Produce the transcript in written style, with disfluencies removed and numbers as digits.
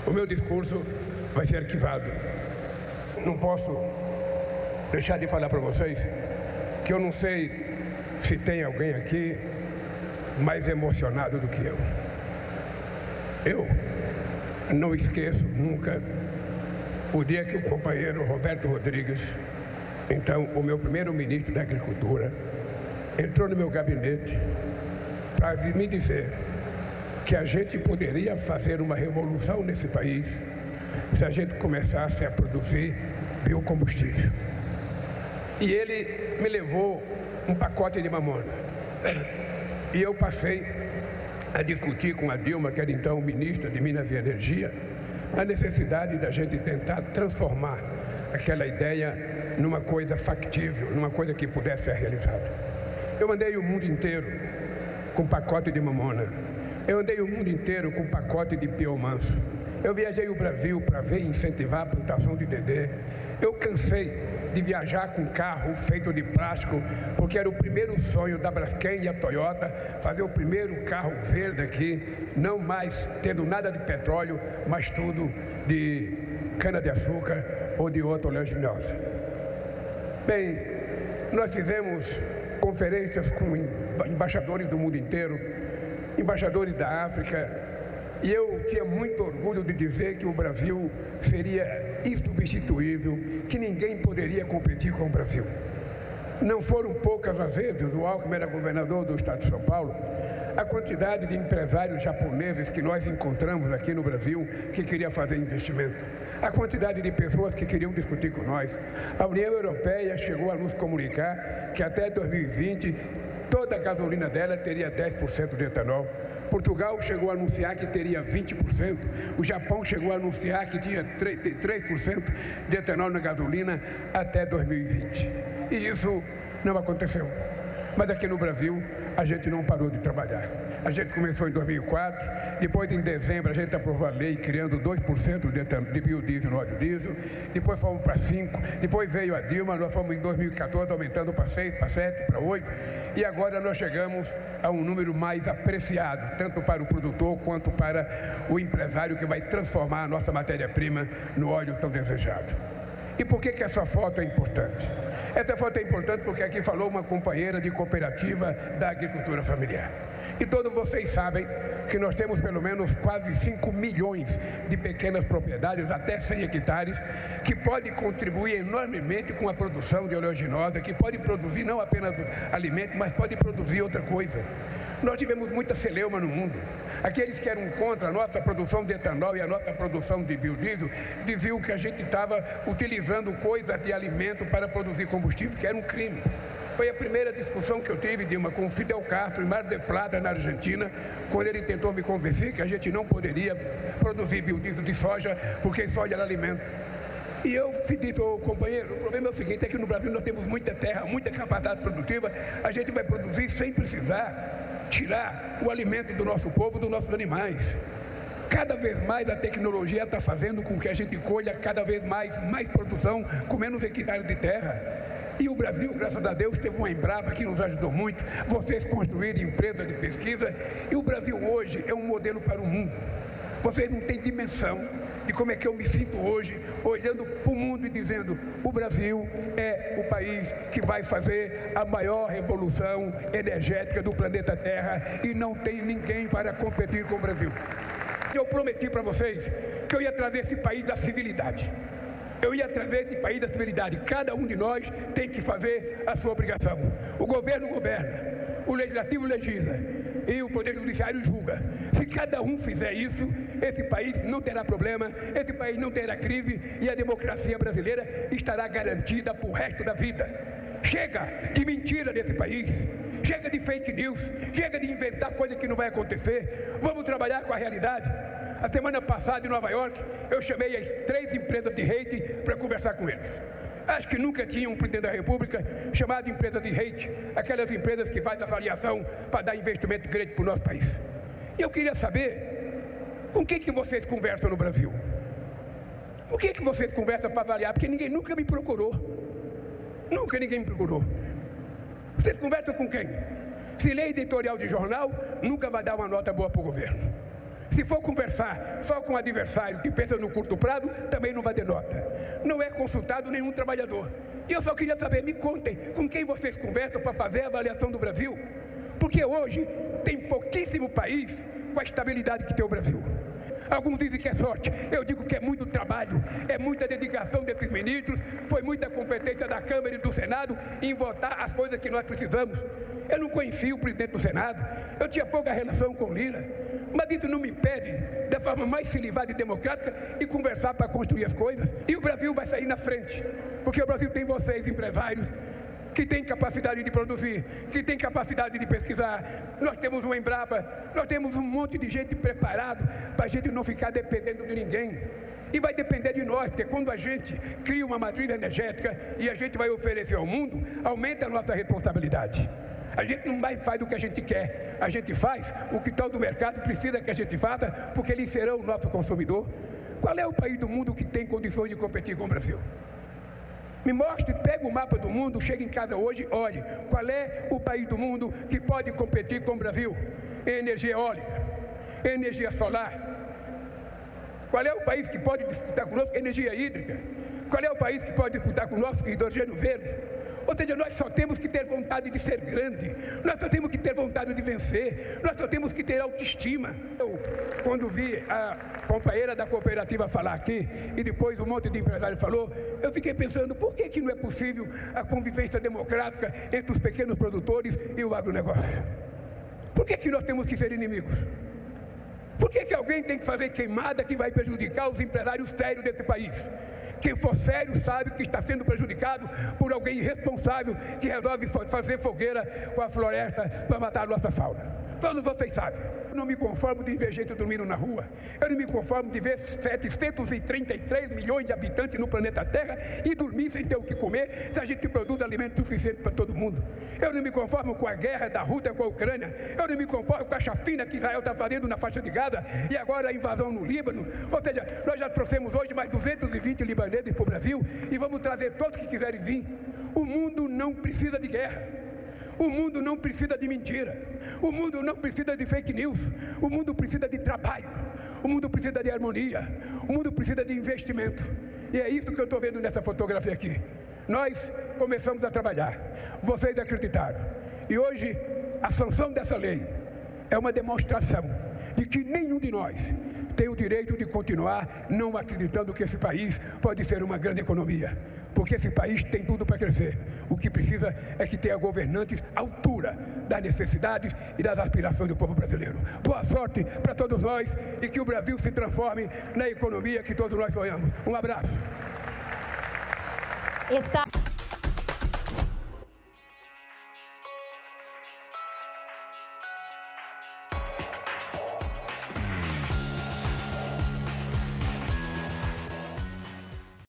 o meu discurso vai ser arquivado. Não posso deixar de falar para vocês que eu não sei se tem alguém aqui mais emocionado do que eu. Eu não esqueço nunca o dia que o companheiro Roberto Rodrigues, então o meu primeiro ministro da Agricultura, entrou no meu gabinete para me dizer que a gente poderia fazer uma revolução nesse país se a gente começasse a produzir biocombustível. E ele me levou um pacote de mamona. E eu passei a discutir com a Dilma, que era então ministra de Minas e Energia, a necessidade da gente tentar transformar aquela ideia numa coisa factível, numa coisa que pudesse ser realizada. Eu andei o mundo inteiro com pacote de mamona. Eu andei o mundo inteiro com pacote de biomanso. Eu viajei o Brasil para ver e incentivar a plantação de dedê. Eu cansei de viajar com carro feito de plástico, porque era o primeiro sonho da Braskem e a Toyota, fazer o primeiro carro verde aqui, não mais tendo nada de petróleo, mas tudo de cana-de-açúcar ou de outra oleaginosa. Bem, nós fizemos conferências com embaixadores do mundo inteiro, embaixadores da África, e eu tinha muito orgulho de dizer que o Brasil seria insubstituível, que ninguém poderia competir com o Brasil. Não foram poucas as vezes, o Alckmin era governador do estado de São Paulo, a quantidade de empresários japoneses que nós encontramos aqui no Brasil que queriam fazer investimento, a quantidade de pessoas que queriam discutir com nós. A União Europeia chegou a nos comunicar que até 2020 toda a gasolina dela teria 10% de etanol. Portugal chegou a anunciar que teria 20%, o Japão chegou a anunciar que tinha 3% de etanol na gasolina até 2020. E isso não aconteceu. Mas aqui no Brasil, a gente não parou de trabalhar. A gente começou em 2004, depois em dezembro a gente aprovou a lei criando 2% de biodiesel no óleo diesel, depois fomos para 5%, depois veio a Dilma, nós fomos em 2014 aumentando para 6%, para 7%, para 8%, e agora nós chegamos a um número mais apreciado, tanto para o produtor quanto para o empresário que vai transformar a nossa matéria-prima no óleo tão desejado. E por que essa foto é importante? Essa foto é importante porque aqui falou uma companheira de cooperativa da agricultura familiar. E todos vocês sabem que nós temos pelo menos quase 5 milhões de pequenas propriedades, até 100 hectares, que podem contribuir enormemente com a produção de oleaginosa, que podem produzir não apenas alimento, mas podem produzir outra coisa. Nós tivemos muita celeuma no mundo. Aqueles que eram contra a nossa produção de etanol e a nossa produção de biodiesel diziam que a gente estava utilizando coisas de alimento para produzir combustível, que era um crime. Foi a primeira discussão que eu tive, Dilma, com Fidel Castro em Mar del Plata, na Argentina, quando ele tentou me convencer que a gente não poderia produzir biodiesel de soja, porque soja era alimento. E eu disse, companheiro, o problema é o seguinte, é que no Brasil nós temos muita terra, muita capacidade produtiva, a gente vai produzir sem precisar tirar o alimento do nosso povo, dos nossos animais. Cada vez mais a tecnologia está fazendo com que a gente colha cada vez mais produção com menos hectares de terra. E o Brasil, graças a Deus, teve uma Embrapa que nos ajudou muito, vocês construíram empresas de pesquisa, e o Brasil hoje é um modelo para o mundo. Vocês não têm dimensão de como é que eu me sinto hoje, olhando para o mundo e dizendo, o Brasil é o país que vai fazer a maior revolução energética do planeta Terra e não tem ninguém para competir com o Brasil. Eu prometi para vocês que eu ia trazer esse país da civilidade. Eu ia trazer esse país da civilidade. Cada um de nós tem que fazer a sua obrigação. O governo governa, o legislativo legisla e o poder judiciário julga. Se cada um fizer isso, esse país não terá problema, esse país não terá crise e a democracia brasileira estará garantida para o resto da vida. Chega de mentira nesse país, chega de fake news, chega de inventar coisa que não vai acontecer. Vamos trabalhar com a realidade. A semana passada em Nova York, eu chamei as 3 empresas de hate para conversar com eles. Acho que nunca tinha um presidente da República chamado de empresa de hate, aquelas empresas que fazem avaliação para dar investimento grande para o nosso país. E eu queria saber, com quem que vocês conversam no Brasil? Com quem que vocês conversam para avaliar? Porque ninguém nunca me procurou. Nunca ninguém me procurou. Vocês conversam com quem? Se lê editorial de jornal, nunca vai dar uma nota boa para o governo. Se for conversar só com o adversário que pensa no curto prazo, também não vai ter nota. Não é consultado nenhum trabalhador. E eu só queria saber, me contem, com quem vocês conversam para fazer a avaliação do Brasil? Porque hoje tem pouquíssimo país com a estabilidade que tem o Brasil. Alguns dizem que é sorte, eu digo que é muito trabalho, é muita dedicação desses ministros, foi muita competência da Câmara e do Senado em votar as coisas que nós precisamos. Eu não conhecia o presidente do Senado, eu tinha pouca relação com Lira, mas isso não me impede, da forma mais civilizada e democrática, de conversar para construir as coisas. E o Brasil vai sair na frente, porque o Brasil tem vocês, empresários, que tem capacidade de produzir, que tem capacidade de pesquisar. Nós temos uma Embrapa, nós temos um monte de gente preparado para a gente não ficar dependendo de ninguém. E vai depender de nós, porque quando a gente cria uma matriz energética e a gente vai oferecer ao mundo, aumenta a nossa responsabilidade. A gente não mais faz o que a gente quer, a gente faz o que todo o mercado precisa que a gente faça, porque eles serão o nosso consumidor. Qual é o país do mundo que tem condições de competir com o Brasil? Me mostre, pega o mapa do mundo, chega em casa hoje, olhe, qual é o país do mundo que pode competir com o Brasil em energia eólica, em energia solar? Qual é o país que pode disputar conosco energia hídrica? Qual é o país que pode disputar conosco hidrogênio verde? Ou seja, nós só temos que ter vontade de ser grande, nós só temos que ter vontade de vencer, nós só temos que ter autoestima. Eu, quando vi a companheira da cooperativa falar aqui, e depois um monte de empresário falou, eu fiquei pensando, por que não é possível a convivência democrática entre os pequenos produtores e o agronegócio? Por que nós temos que ser inimigos? Por que alguém tem que fazer queimada que vai prejudicar os empresários sérios desse país? Quem for sério sabe que está sendo prejudicado por alguém irresponsável que resolve fazer fogueira com a floresta para matar a nossa fauna. Todos vocês sabem. Eu não me conformo de ver gente dormindo na rua. Eu não me conformo de ver 733 milhões de habitantes no planeta Terra e dormir sem ter o que comer, se a gente produz alimento suficiente para todo mundo. Eu não me conformo com a guerra da Rússia com a Ucrânia. Eu não me conformo com a chacina que Israel está fazendo na faixa de Gaza e agora a invasão no Líbano. Ou seja, nós já trouxemos hoje mais 220 libaneses para o Brasil e vamos trazer todos que quiserem vir. O mundo não precisa de guerra. O mundo não precisa de mentira, o mundo não precisa de fake news, o mundo precisa de trabalho, o mundo precisa de harmonia, o mundo precisa de investimento. E é isso que eu estou vendo nessa fotografia aqui. Nós começamos a trabalhar, vocês acreditaram. E hoje a sanção dessa lei é uma demonstração de que nenhum de nós tem o direito de continuar não acreditando que esse país pode ser uma grande economia. Porque esse país tem tudo para crescer. O que precisa é que tenha governantes à altura das necessidades e das aspirações do povo brasileiro. Boa sorte para todos nós e que o Brasil se transforme na economia que todos nós sonhamos. Um abraço.